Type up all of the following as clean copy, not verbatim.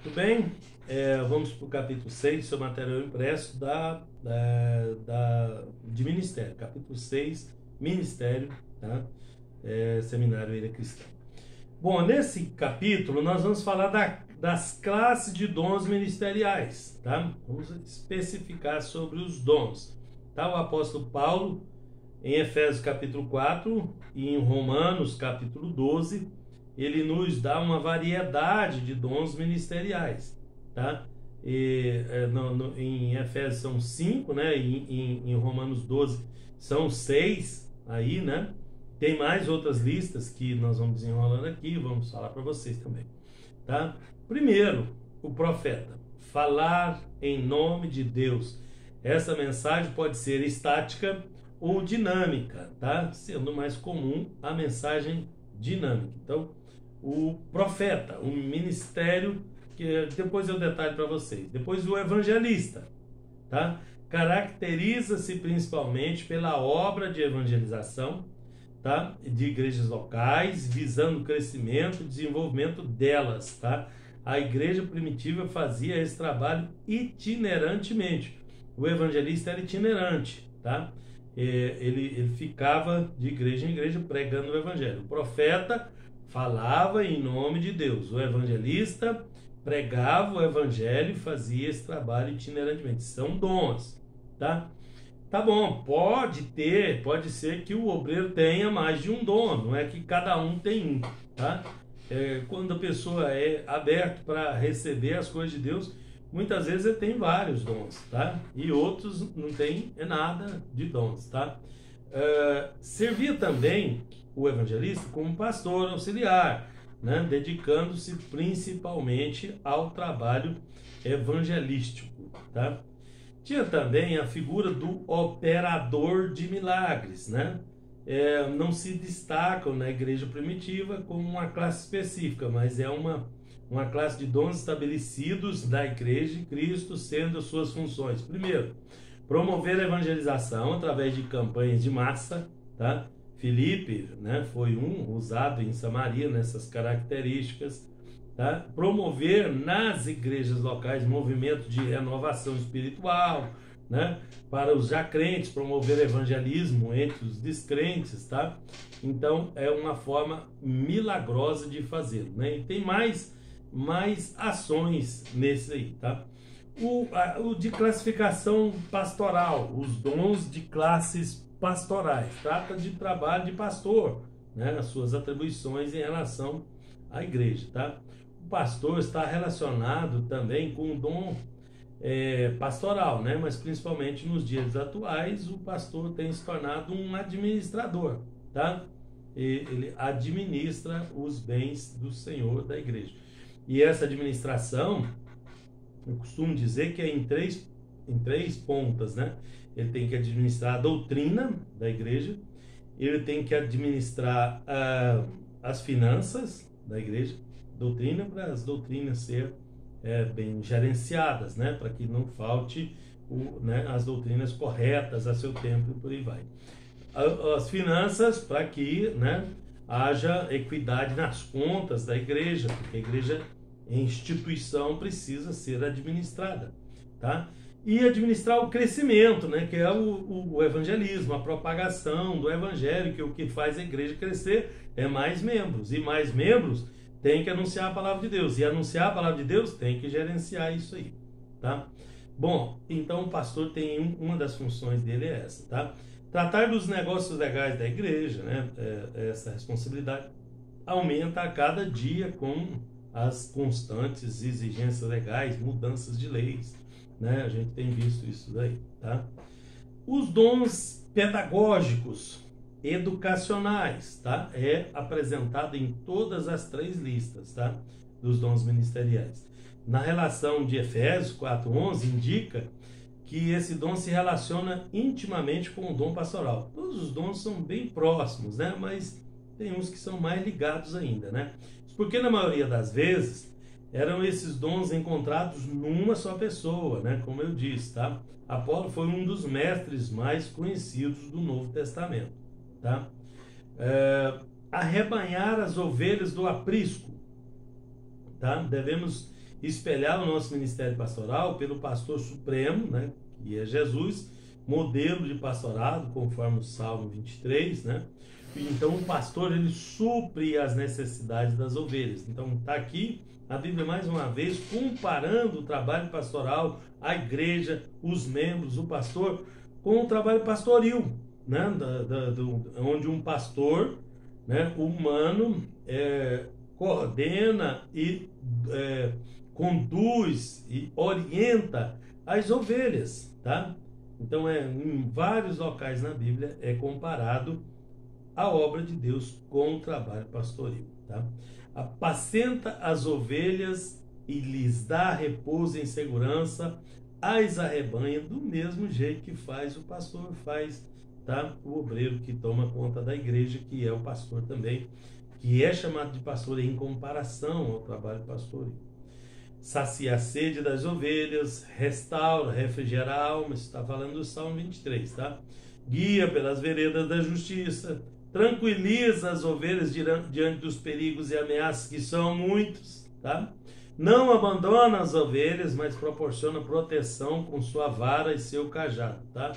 Tudo bem? Vamos para o capítulo 6, seu material impresso de Ministério. Capítulo 6, Ministério, tá? Seminário Ilha Cristã. Bom, nesse capítulo nós vamos falar das classes de dons ministeriais, tá? Vamos especificar sobre os dons. Tá? O apóstolo Paulo, em Efésios capítulo 4 e em Romanos capítulo 12, ele nos dá uma variedade de dons ministeriais, tá? Em Efésios são 5, né? Em Romanos 12 são 6 aí, né? Tem mais outras listas que nós vamos desenrolando aqui, vamos falar para vocês também, tá? Primeiro, o profeta, falar em nome de Deus. Essa mensagem pode ser estática ou dinâmica, tá? Sendo mais comum a mensagem dinâmica. Então, o profeta, o ministério, que depois eu detalho para vocês. Depois o evangelista, tá? Caracteriza-se principalmente pela obra de evangelização, tá? De igrejas locais, visando o crescimento e desenvolvimento delas, tá? A igreja primitiva fazia esse trabalho itinerantemente. O evangelista era itinerante, tá? Ele ficava de igreja em igreja pregando o evangelho. O profeta falava em nome de Deus. O evangelista pregava o evangelho e fazia esse trabalho itinerantemente. São dons, tá? Tá bom, pode ser que o obreiro tenha mais de um dom, não é que cada um tem um, tá? Quando a pessoa é aberta para receber as coisas de Deus, muitas vezes ele tem vários dons, tá? E outros não tem nada de dons, tá? Servia também o evangelista como pastor auxiliar, né? Dedicando-se principalmente ao trabalho evangelístico, tá? Tinha também a figura do operador de milagres, né? Não se destacam na igreja primitiva como uma classe específica, mas é uma classe de dons estabelecidos da igreja de Cristo, sendo as suas funções. Primeiro, promover a evangelização através de campanhas de massa, tá? Filipe, né, foi usado em Samaria nessas características. Tá? Promover nas igrejas locais movimentos de renovação espiritual, né? Para os já crentes, promover evangelismo entre os descrentes, tá? Então é uma forma milagrosa de fazê-lo, né? E tem mais ações nesse aí, tá? O de classificação pastoral, os dons de classes pastorais, trata de trabalho de pastor, né? As suas atribuições em relação à igreja, tá? O pastor está relacionado também com o dom pastoral, né? Mas principalmente nos dias atuais, o pastor tem se tornado um administrador, tá? Ele administra os bens do Senhor da igreja. E essa administração, eu costumo dizer que é em três pontas, né? Ele tem que administrar a doutrina da igreja, ele tem que administrar as finanças da igreja, doutrina, para as doutrinas ser bem gerenciadas, né? Para que não falte as doutrinas corretas a seu tempo e por aí vai. As finanças, para que, né, haja equidade nas contas da igreja, porque a igreja em instituição precisa ser administrada, tá? E administrar o crescimento, né, que é o evangelismo, a propagação do evangelho, que o que faz a igreja crescer é mais membros, e mais membros tem que anunciar a palavra de Deus, e anunciar a palavra de Deus tem que gerenciar isso aí, tá? Bom, então o pastor tem uma das funções dele é essa, tá? Tratar dos negócios legais da igreja, né? Essa responsabilidade aumenta a cada dia com as constantes exigências legais, mudanças de leis, né? A gente tem visto isso daí, tá? Os dons pedagógicos, educacionais, tá? É apresentado em todas as três listas, tá? Dos dons ministeriais. Na relação de Efésios 4:11 indica que esse dom se relaciona intimamente com o dom pastoral. Todos os dons são bem próximos, né? Mas tem uns que são mais ligados ainda, né? Porque na maioria das vezes eram esses dons encontrados numa só pessoa, né? Como eu disse, tá? Apolo foi um dos mestres mais conhecidos do Novo Testamento, tá? Arrebanhar as ovelhas do aprisco, tá? Devemos espelhar o nosso ministério pastoral pelo pastor supremo, né, que é Jesus, modelo de pastorado, conforme o Salmo 23, né? Então o pastor, ele supre as necessidades das ovelhas. Então está aqui a Bíblia mais uma vez comparando o trabalho pastoral, a igreja, os membros, o pastor, com o trabalho pastoril, né? Onde um pastor, né, humano, coordena e conduz e orienta as ovelhas, tá? Então em vários locais na Bíblia é comparado a obra de Deus com o trabalho pastoril, tá? Apacenta as ovelhas e lhes dá repouso em segurança, as arrebanha do mesmo jeito que faz o pastor, faz, tá? O obreiro que toma conta da igreja, que é o pastor também, que é chamado de pastor em comparação ao trabalho pastoril. Sacia a sede das ovelhas, restaura, refrigera a alma, isso está falando do Salmo 23, tá? Guia pelas veredas da justiça, tranquiliza as ovelhas diante dos perigos e ameaças, que são muitos, tá? Não abandona as ovelhas, mas proporciona proteção com sua vara e seu cajado, tá?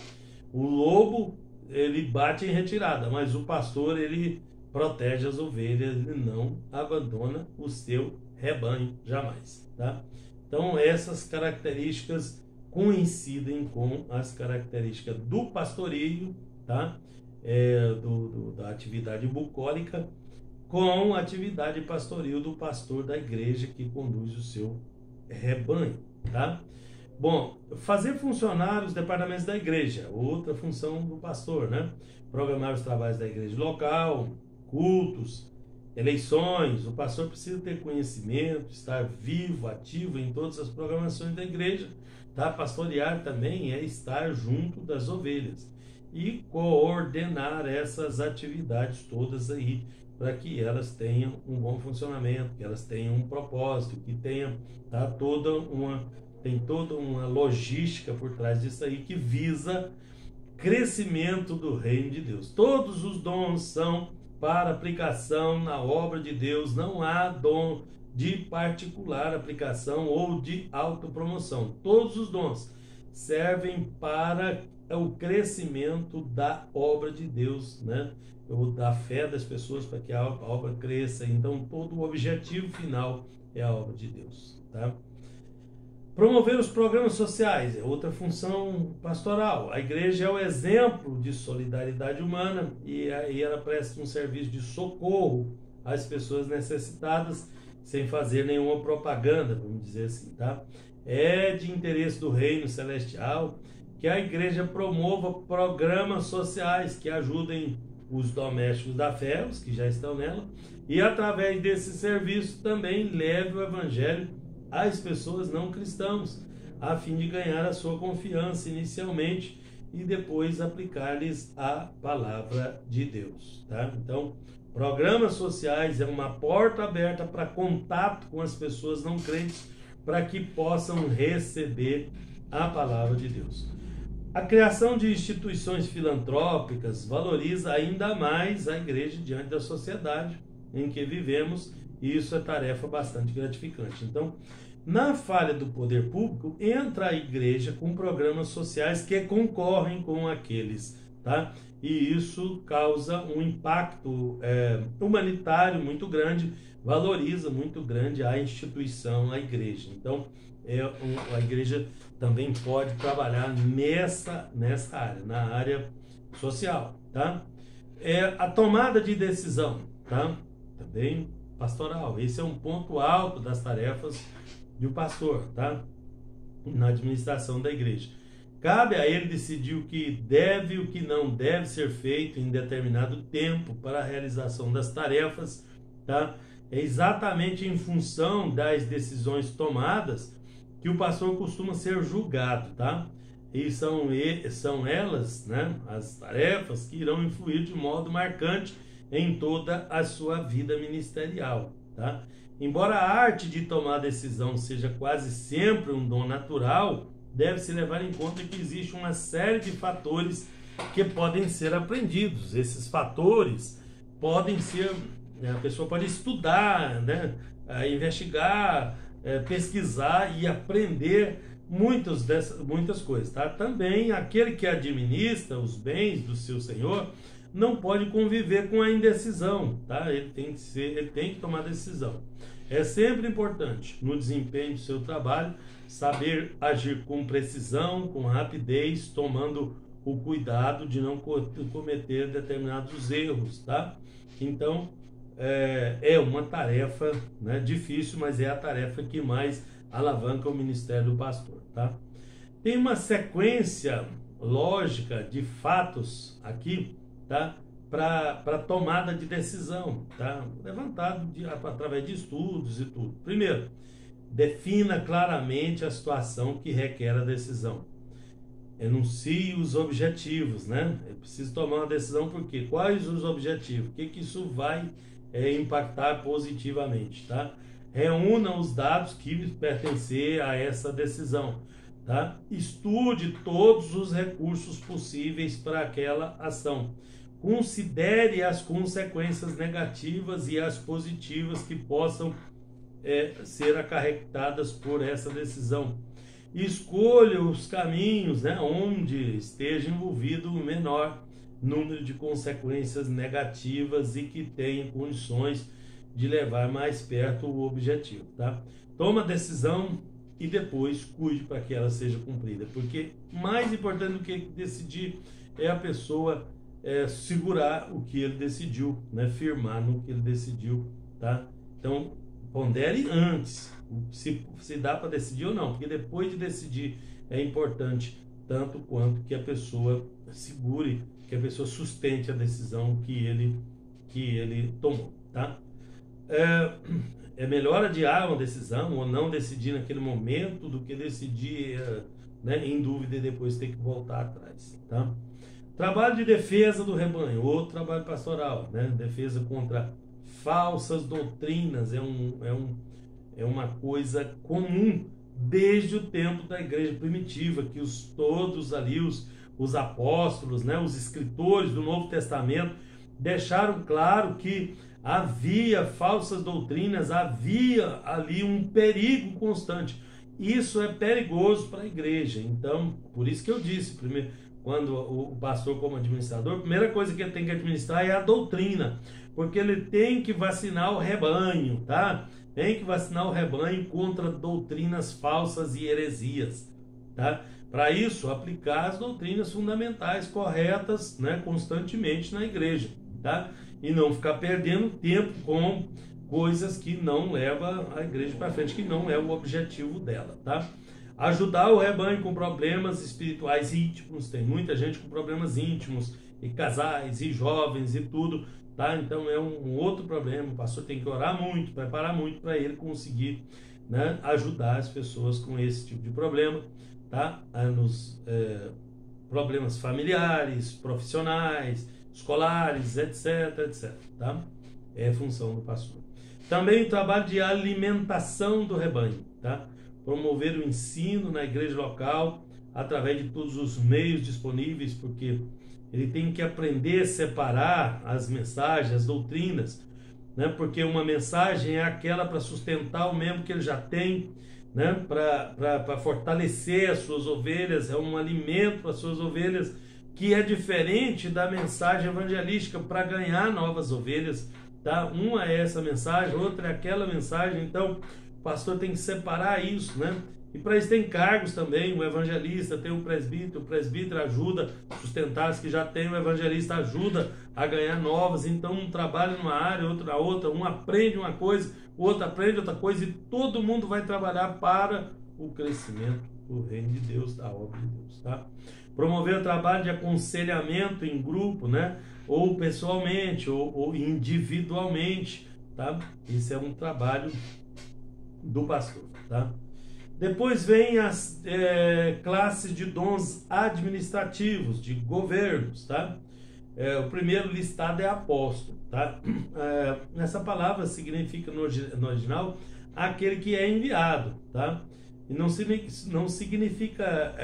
O lobo, ele bate em retirada, mas o pastor, ele protege as ovelhas e não abandona o seu rebanho jamais, tá? Então essas características coincidem com as características do pastoreio, tá? Da atividade bucólica, com a atividade pastoril do pastor da igreja que conduz o seu rebanho, tá? Bom, fazer funcionar os departamentos da igreja, outra função do pastor, né? Programar os trabalhos da igreja local, cultos, eleições. O pastor precisa ter conhecimento, estar vivo, ativo em todas as programações da igreja, tá? Pastorear também é estar junto das ovelhas e coordenar essas atividades todas aí, para que elas tenham um bom funcionamento, que elas tenham um propósito, que tenham, tá, toda uma logística por trás disso aí, que visa crescimento do reino de Deus. Todos os dons são para aplicação na obra de Deus, não há dom de particular aplicação ou de autopromoção. Todos os dons servem para o crescimento da obra de Deus, né? Ou da fé das pessoas, para que a obra cresça. Então todo o objetivo final é a obra de Deus, tá? Promover os programas sociais é outra função pastoral. A igreja é o exemplo de solidariedade humana e aí ela presta um serviço de socorro às pessoas necessitadas, sem fazer nenhuma propaganda, vamos dizer assim, tá? É de interesse do reino celestial que a igreja promova programas sociais que ajudem os domésticos da fé, os que já estão nela, e através desse serviço também leve o evangelho às pessoas não cristãs, a fim de ganhar a sua confiança inicialmente e depois aplicar-lhes a palavra de Deus, tá? Então, programas sociais é uma porta aberta para contato com as pessoas não crentes, para que possam receber a palavra de Deus. A criação de instituições filantrópicas valoriza ainda mais a igreja diante da sociedade em que vivemos, e isso é tarefa bastante gratificante. Então, na falha do poder público, entra a igreja com programas sociais que concorrem com aqueles, tá? E isso causa um impacto humanitário muito grande, valoriza muito grande a instituição, a igreja. Então, a igreja também pode trabalhar nessa área, na área social, tá? A tomada de decisão, tá? Também pastoral. Esse é um ponto alto das tarefas do pastor, tá? Na administração da igreja. Cabe a ele decidir o que deve e o que não deve ser feito em determinado tempo para a realização das tarefas, tá? É exatamente em função das decisões tomadas que o pastor costuma ser julgado, tá? E são elas, né, as tarefas que irão influir de modo marcante em toda a sua vida ministerial, tá? Embora a arte de tomar decisão seja quase sempre um dom natural, deve-se levar em conta que existe uma série de fatores que podem ser aprendidos. Esses fatores podem ser, a pessoa pode estudar, né, investigar, pesquisar e aprender muitas coisas, tá? Também aquele que administra os bens do seu senhor não pode conviver com a indecisão, tá? Ele tem que tomar decisão. É sempre importante no desempenho do seu trabalho saber agir com precisão, com rapidez, tomando o cuidado de não cometer determinados erros, tá? Então é uma tarefa, né, difícil, mas é a tarefa que mais alavanca o ministério do pastor, tá? Tem uma sequência lógica de fatos aqui, tá? Para tomada de decisão, tá? Levantado através de estudos e tudo. Primeiro, defina claramente a situação que requer a decisão. Enuncie os objetivos, né? É preciso tomar uma decisão porque quais os objetivos? O que isso vai impactar positivamente, tá? Reúna os dados que pertencem a essa decisão, tá? Estude todos os recursos possíveis para aquela ação. Considere as consequências negativas e as positivas que possam ser acarretadas por essa decisão. Escolha os caminhos, né, onde esteja envolvido o menor número de consequências negativas e que tenha condições de levar mais perto o objetivo, tá? Toma a decisão e depois cuide para que ela seja cumprida, porque mais importante do que decidir é a pessoa segurar o que ele decidiu, né? Firmar no que ele decidiu, tá? Então pondere antes se dá para decidir ou não, porque depois de decidir é importante tanto quanto que a pessoa segure, que a pessoa sustente a decisão que ele tomou, tá? É melhor adiar uma decisão ou não decidir naquele momento do que decidir, né, em dúvida e depois ter que voltar atrás, tá? Trabalho de defesa do rebanho, outro trabalho pastoral, né? Defesa contra falsas doutrinas é uma coisa comum desde o tempo da igreja primitiva, que todos ali os apóstolos, né, os escritores do Novo Testamento deixaram claro que havia falsas doutrinas, havia ali um perigo constante. Isso é perigoso para a igreja. Então, por isso que eu disse, primeiro, quando o pastor como administrador, a primeira coisa que ele tem que administrar é a doutrina, porque ele tem que vacinar o rebanho, tá? Tem que vacinar o rebanho contra doutrinas falsas e heresias, tá? Para isso, aplicar as doutrinas fundamentais corretas, né, constantemente na igreja, tá? E não ficar perdendo tempo com coisas que não levam a igreja para frente, que não é o objetivo dela, tá? Ajudar o rebanho com problemas espirituais íntimos, tem muita gente com problemas íntimos, e casais, e jovens, e tudo, tá? Então é um outro problema, o pastor tem que orar muito, preparar muito para ele conseguir, né, ajudar as pessoas com esse tipo de problema, tá? Nos problemas familiares, profissionais, escolares, etc, etc, tá? É função do pastor. Também o trabalho de alimentação do rebanho, tá? Promover o ensino na igreja local através de todos os meios disponíveis, porque ele tem que aprender a separar as mensagens, as doutrinas, né? Porque uma mensagem é aquela para sustentar o membro que ele já tem, né? Para fortalecer as suas ovelhas, é um alimento para as suas ovelhas, que é diferente da mensagem evangelística para ganhar novas ovelhas, tá? Uma é essa mensagem, outra é aquela mensagem. Então o pastor tem que separar isso, né? E para isso tem cargos também, o evangelista tem o presbítero ajuda a sustentar as que já tem, o evangelista ajuda a ganhar novas. Então um trabalha numa área, outro na outra, um aprende uma coisa, o outro aprende outra coisa, e todo mundo vai trabalhar para o crescimento do reino de Deus, da obra de Deus, tá? Promover o trabalho de aconselhamento em grupo, né? Ou pessoalmente, ou individualmente, tá? Isso é um trabalho do pastor, tá? Depois vem as classes de dons administrativos, de governos, tá? O primeiro listado é apóstolo, tá? Essa palavra significa no original aquele que é enviado, tá? E não significa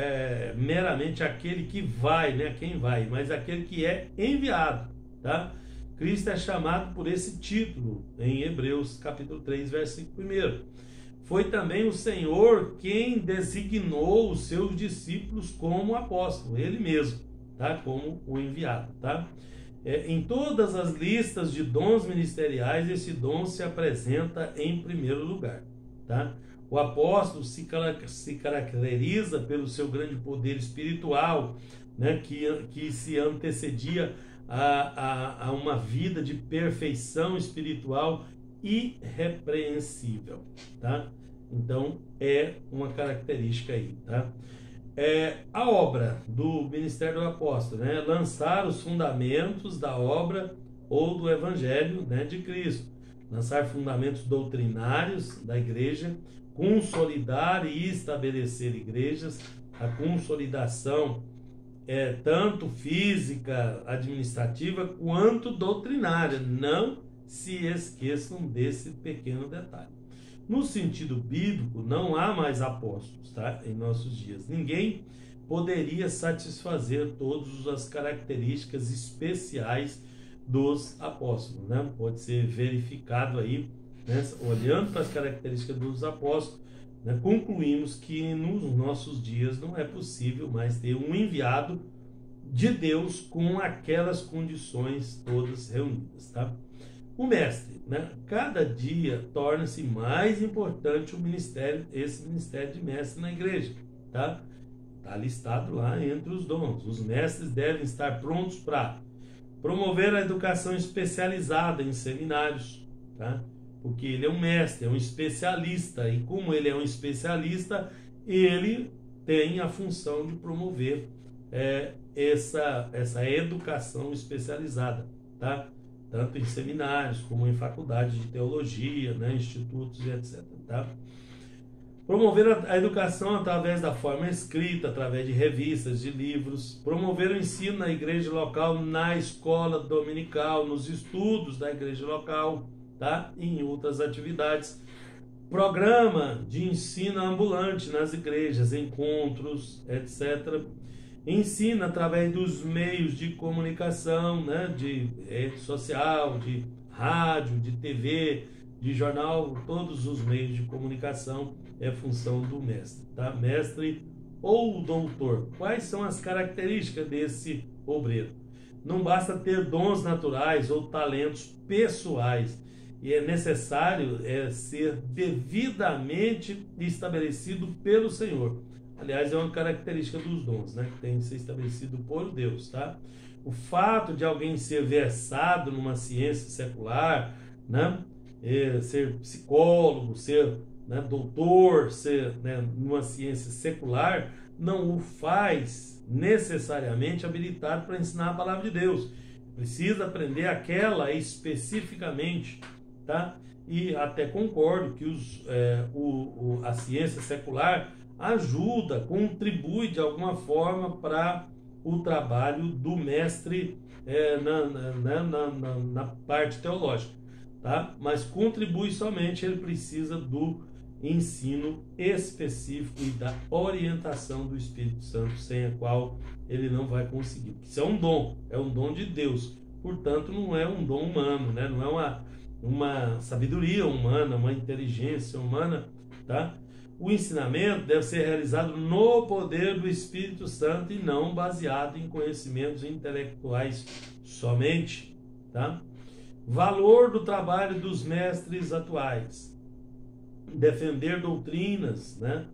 meramente aquele que vai, né? Quem vai, mas aquele que é enviado, tá? Cristo é chamado por esse título em Hebreus capítulo 3, versículo 1. foi também o Senhor quem designou os seus discípulos como apóstolo, ele mesmo, tá? Como o enviado, tá? Em todas as listas de dons ministeriais, esse dom se apresenta em primeiro lugar, tá? O apóstolo se caracteriza pelo seu grande poder espiritual, né? Que se antecedia a uma vida de perfeição espiritual irrepreensível, tá? Então é uma característica aí, tá? A obra do ministério do apóstolo, né? Lançar os fundamentos da obra ou do evangelho, né, de Cristo, lançar fundamentos doutrinários da igreja, consolidar e estabelecer igrejas. A consolidação tanto física, administrativa, quanto doutrinária. Não se esqueçam desse pequeno detalhe. No sentido bíblico, não há mais apóstolos, tá? Em nossos dias. Ninguém poderia satisfazer todas as características especiais dos apóstolos, né? Pode ser verificado aí, né? Olhando para as características dos apóstolos, né? Concluímos que nos nossos dias não é possível mais ter um enviado de Deus com aquelas condições todas reunidas, tá? O mestre, né? Cada dia torna-se mais importante o ministério, esse ministério de mestre na igreja, tá? Está listado lá entre os dons. Os mestres devem estar prontos para promover a educação especializada em seminários, tá? Porque ele é um mestre, é um especialista, e como ele é um especialista, ele tem a função de promover essa educação especializada, tá? Tanto em seminários como em faculdades de teologia, né, institutos e etc. Tá? Promover a educação através da forma escrita, através de revistas, de livros. Promover o ensino na igreja local, na escola dominical, nos estudos da igreja local, tá? E em outras atividades. Programa de ensino ambulante nas igrejas, encontros, etc. Ensina através dos meios de comunicação, né, de rede social, de rádio, de TV, de jornal, todos os meios de comunicação é função do mestre, tá? Mestre ou doutor. Quais são as características desse obreiro? Não basta ter dons naturais ou talentos pessoais, e é necessário ser devidamente estabelecido pelo Senhor. Aliás, é uma característica dos dons, né? Que tem que ser estabelecido por Deus, tá? O fato de alguém ser versado numa ciência secular, né? Ser psicólogo, ser, né, doutor, ser, né, numa ciência secular, não o faz necessariamente habilitado para ensinar a palavra de Deus. Precisa aprender aquela especificamente, tá? E até concordo que a ciência secular ajuda, contribui de alguma forma para o trabalho do mestre na parte teológica, tá? Mas contribui somente, ele precisa do ensino específico e da orientação do Espírito Santo, sem a qual ele não vai conseguir. Isso é um dom de Deus, portanto não é um dom humano, né? Não é uma sabedoria humana, uma inteligência humana, tá? O ensinamento deve ser realizado no poder do Espírito Santo e não baseado em conhecimentos intelectuais somente, tá? Valor do trabalho dos mestres atuais. Defender doutrinas, né,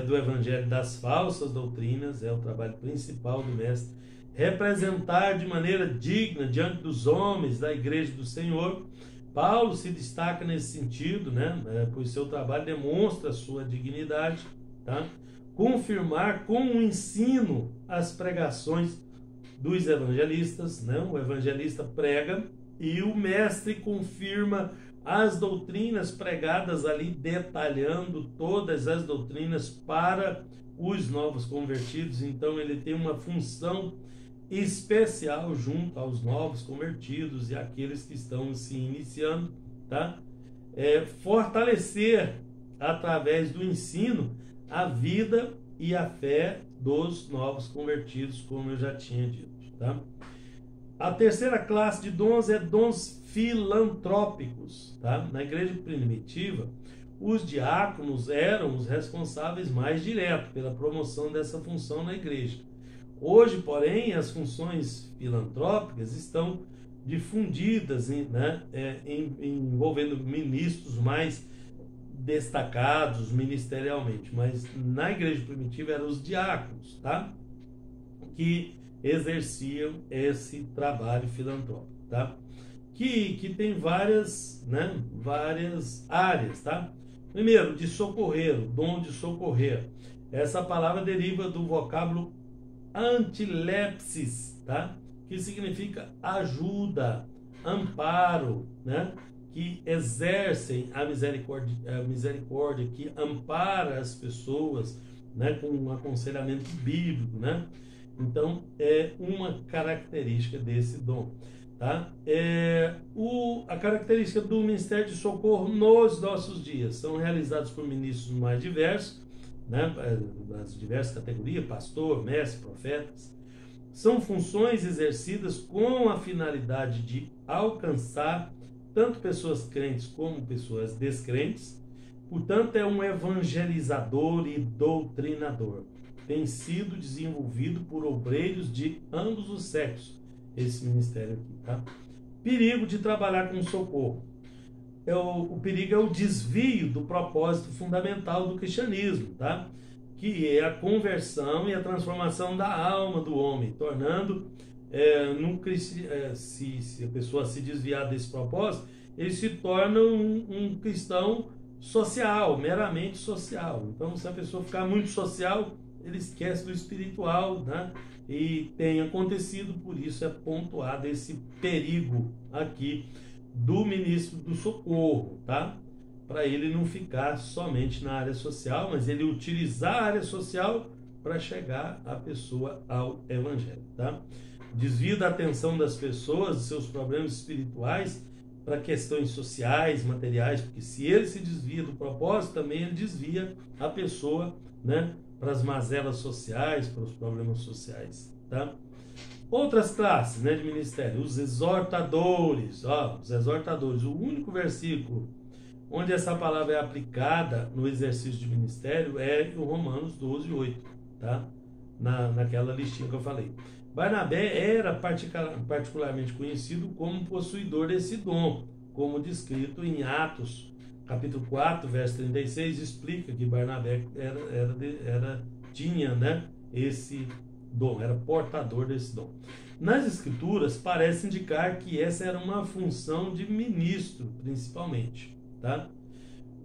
do evangelho das falsas doutrinas é o trabalho principal do mestre. Representar de maneira digna diante dos homens da igreja do Senhor. Paulo se destaca nesse sentido, né? Pois seu trabalho demonstra a sua dignidade, tá? Confirmar com o ensino as pregações dos evangelistas, né? O evangelista prega e o mestre confirma as doutrinas pregadas ali, detalhando todas as doutrinas para os novos convertidos. Então ele tem uma função especial junto aos novos convertidos e aqueles que estão se iniciando, tá? Fortalecer através do ensino a vida e a fé dos novos convertidos, como eu já tinha dito, tá? A terceira classe de dons é dons filantrópicos, tá? Na igreja primitiva, os diáconos eram os responsáveis mais diretos pela promoção dessa função na igreja. Hoje, porém, as funções filantrópicas estão difundidas, envolvendo ministros mais destacados ministerialmente, mas na igreja primitiva eram os diáconos, tá? Que exerciam esse trabalho filantrópico, tá? Que tem várias áreas, tá? Primeiro, de socorrer, o dom de socorrer. Essa palavra deriva do vocábulo antilepsis, tá? Que significa ajuda, amparo, né? Que exercem a misericórdia, que ampara as pessoas, né? Com um aconselhamento bíblico, né? Então, é uma característica desse dom, tá? A característica do ministério de socorro nos nossos dias são realizados por ministros mais diversos, né? Das diversas categorias, pastor, mestre, profetas. São funções exercidas com a finalidade de alcançar tanto pessoas crentes como pessoas descrentes. Portanto, é um evangelizador e doutrinador. Tem sido desenvolvido por obreiros de ambos os sexos, esse ministério aqui, tá? Perigo de trabalhar com socorro. O perigo é o desvio do propósito fundamental do cristianismo, tá? Que é a conversão e a transformação da alma do homem, tornando, se a pessoa se desviar desse propósito, ele se torna um cristão social, meramente social. Então, se a pessoa ficar muito social, ele esquece do espiritual, né? E tem acontecido, por isso é pontuado esse perigo aqui do ministro do socorro, tá? Para ele não ficar somente na área social, mas ele utilizar a área social para chegar a pessoa ao evangelho, tá? Desvio da atenção das pessoas, de seus problemas espirituais, para questões sociais, materiais, porque se ele se desvia do propósito, também ele desvia a pessoa, né, para as mazelas sociais, para os problemas sociais, tá? Outras classes, né, de ministério, os exortadores, os exortadores, o único versículo onde essa palavra é aplicada no exercício de ministério é em Romanos 12:8, tá? Naquela listinha que eu falei. Barnabé era particularmente conhecido como possuidor desse dom, como descrito em Atos, capítulo 4, verso 36, explica que Barnabé tinha, né, esse dom, era portador desse dom. Nas escrituras parece indicar que essa era uma função de ministro, principalmente, tá?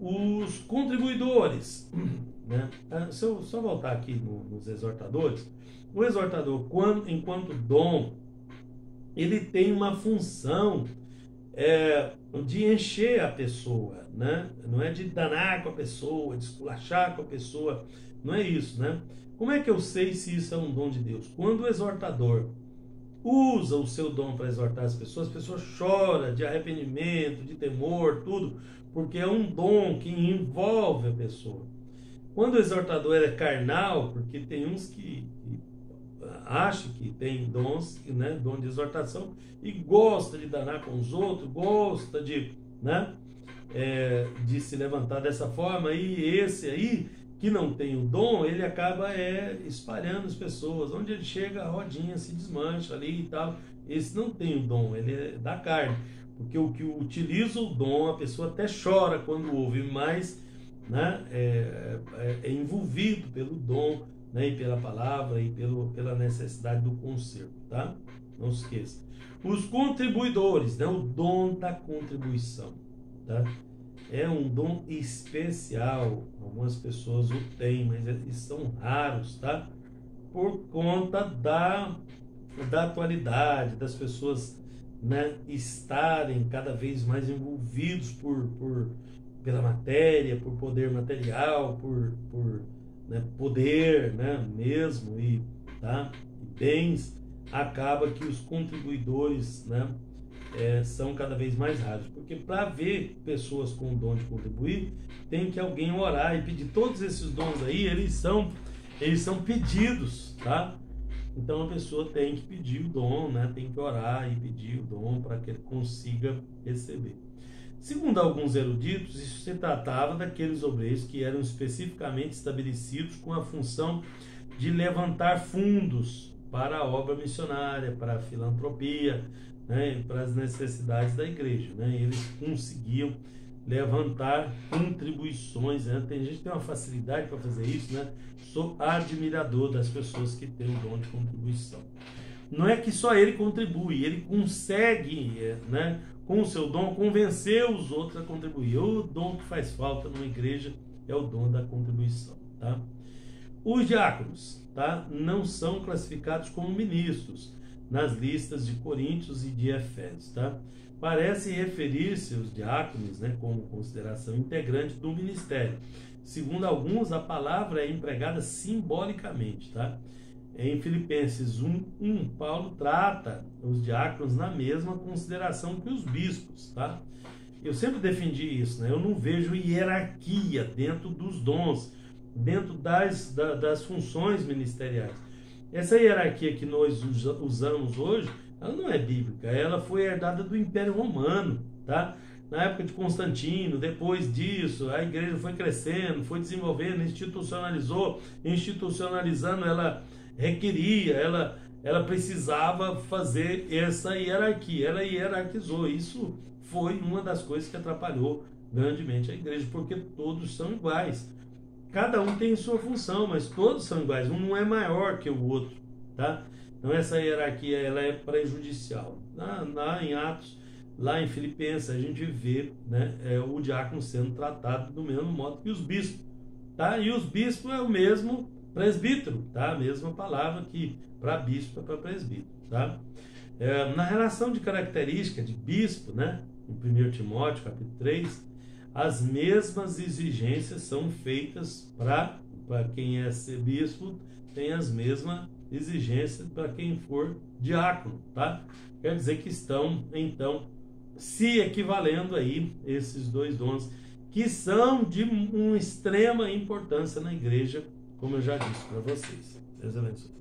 Os contribuidores, né? Se eu só voltar aqui nos exortadores, o exortador, enquanto dom, ele tem uma função de encher a pessoa, né? Não é de danar com a pessoa, de esculachar com a pessoa, não é isso, né? Como é que eu sei se isso é um dom de Deus? Quando o exortador usa o seu dom para exortar as pessoas choram de arrependimento, de temor, tudo, porque é um dom que envolve a pessoa. Quando o exortador é carnal, porque tem uns que acham que tem dons, né, dom de exortação, e gosta de danar com os outros, gosta de, né, de se levantar dessa forma, e esse aí, que não tem o dom, ele acaba espalhando as pessoas. Onde ele chega, a rodinha se desmancha ali e tal. Esse não tem o dom, ele é da carne. Porque o que utiliza o dom, a pessoa até chora quando ouve, mas, né, é envolvido pelo dom, né, e pela palavra e pela necessidade do conserto, tá? Não se esqueça. Os contribuidores, né, o dom da contribuição, tá? É um dom especial, algumas pessoas o têm, mas eles são raros, tá? Por conta da atualidade, das pessoas, né, estarem cada vez mais envolvidos pela matéria, por poder material, né, poder, né, mesmo, e bens, acaba que os contribuidores, né, são cada vez mais raros, porque para ver pessoas com o dom de contribuir, tem que alguém orar e pedir. Todos esses dons aí, eles são pedidos, tá? Então a pessoa tem que pedir o dom, né? Tem que orar e pedir o dom para que ele consiga receber. Segundo alguns eruditos, isso se tratava daqueles obreiros que eram especificamente estabelecidos com a função de levantar fundos para a obra missionária, para a filantropia, né, para as necessidades da igreja, né? Eles conseguiam levantar contribuições, né? Tem gente que tem uma facilidade para fazer isso, né? Sou admirador das pessoas que têm o dom de contribuição. Não é que só ele contribui, ele consegue, né, com o seu dom, convencer os outros a contribuir. O dom que faz falta numa igreja é o dom da contribuição, tá? Os diáconos, tá, não são classificados como ministros nas listas de Coríntios e de Efésios, tá? Parece referir-se aos diáconos, né, como consideração integrante do ministério. Segundo alguns, a palavra é empregada simbolicamente, tá? Em Filipenses 1:1, Paulo trata os diáconos na mesma consideração que os bispos, tá? Eu sempre defendi isso, né? Eu não vejo hierarquia dentro dos dons, dentro das funções ministeriais. Essa hierarquia que nós usamos hoje, ela não é bíblica, ela foi herdada do Império Romano, tá? Na época de Constantino, depois disso, a igreja foi crescendo, foi desenvolvendo, institucionalizando, ela requeria, ela precisava fazer essa hierarquia, ela hierarquizou. Isso foi uma das coisas que atrapalhou grandemente a igreja, porque todos são iguais. Cada um tem sua função, mas todos são iguais, um não é maior que o outro, tá? Então essa hierarquia ela é prejudicial. Lá em Atos, lá em Filipenses, a gente vê, né, o diácono sendo tratado do mesmo modo que os bispos, tá? E os bispos é o mesmo presbítero, tá? A mesma palavra que para bispo é para presbítero, tá? Na relação de característica de bispo, né, em 1 Timóteo capítulo 3, as mesmas exigências são feitas para quem é ser bispo, tem as mesmas exigências para quem for diácono, tá? Quer dizer que estão, então, se equivalendo aí esses dois dons, que são de uma extrema importância na igreja, como eu já disse para vocês. Deus abençoe.